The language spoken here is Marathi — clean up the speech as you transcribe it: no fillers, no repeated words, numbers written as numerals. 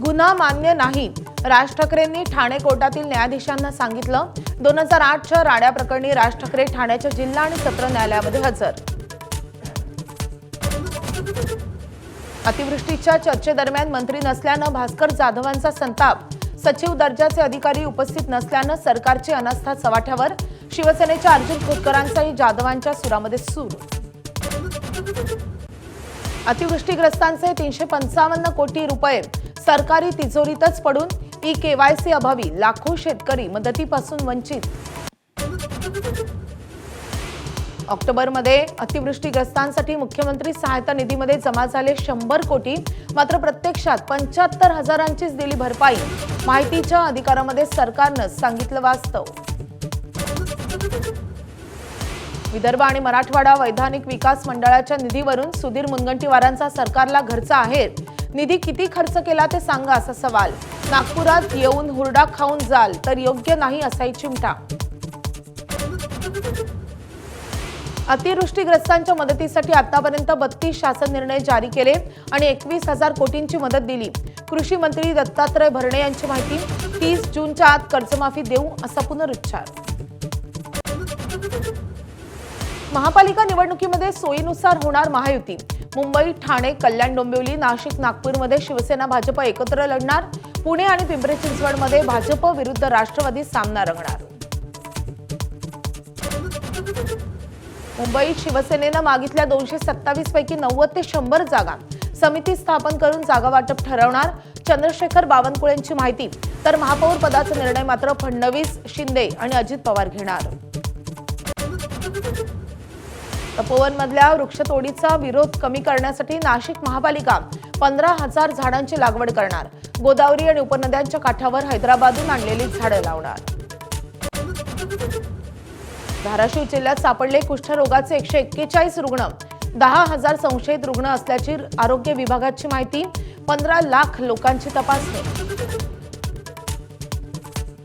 गुन्हा मान्य नाही, राज ठाकरेंनी ठाणे कोर्टातील न्यायाधीशांना सांगितलं। 2008च्या राड्या प्रकरणी राज ठाकरे ठाण्याच्या जिल्हा आणि सत्र न्यायालयामध्ये हजर। अतिवृष्टीच्या चर्चेदरम्यान मंत्री नसल्यानं भास्कर जाधवांचा संताप, सचिव दर्जाचे अधिकारी उपस्थित नसल्यानं सरकारची अनास्था चव्हाट्यावर। शिवसेनेच्या अर्जुन खोतकरांचाही जाधवांच्या सुरामध्ये सूर। अतिवृष्टीग्रस्तांचे 355 कोटी रुपये सरकारी तिजोरीतच पडून, ई-केवायसी अभावी लाखो शेतकरी मदतीपासून वंचित। ऑक्टोबरमध्ये अतिवृष्टीग्रस्तांसाठी मुख्यमंत्री सहायता निधीमध्ये जमा झाले 100 कोटी, मात्र प्रत्यक्षात 75,000ंचीच दिली भरपाई। माहितीच्या अधिकारामध्ये सरकारनं सांगितलं वास्तव। विदर्भ आणि मराठवाडा वैधानिक विकास मंडळाच्या निधीवरून सुधीर मुनगंटीवारांचा सरकारला घरचा आहे। निधी किती खर्च केला ते सांगा असा सवाल। नागपुरात येऊन हुरडा खाऊन जाल तर योग्य नाही असाही चिमटा। अतिवृष्टीग्रस्तांच्या मदतीसाठी आतापर्यंत 32 शासन निर्णय जारी केले आणि 21,000 कोटींची मदत दिली। कृषी मंत्री दत्तात्रय भरणे यांची माहिती, 30 जूनच्या आत कर्जमाफी देऊ असा पुनरुच्चार। महापालिका निवडणुकीमध्ये सोयीनुसार होणार महायुती। मुंबई, ठाणे, कल्याण, डोंबिवली, नाशिक, नागपूरमध्ये शिवसेना भाजप एकत्र लढणार। पुणे आणि पिंपरी चिंचवडमध्ये भाजप विरुद्ध राष्ट्रवादी सामना रंगणार। मुंबईत शिवसेनेनं मागितल्या 227 पैकी 90 ते 100 जागा। समिती स्थापन करून जागा वाटप ठरवणार। चंद्रशेखर बावनकुळेंची माहिती, तर महापौर पदाचा निर्णय मात्र फडणवीस, शिंदे आणि अजित पवार घेणार। तपोवनमधल्या वृक्षतोडीचा विरोध कमी करण्यासाठी नाशिक महापालिका 15,000 झाडांची लागवड करणार। गोदावरी आणि उपनद्यांच्या काठावर हैदराबादहून आणलेली झाडं लावणार। धाराशिव जिल्ह्यात सापडले कुष्ठरोगाचे 141 रुग्ण, 10,000 संशयित रुग्ण असल्याची आरोग्य विभागाची माहिती। 15 लाख लोकांची तपासणी।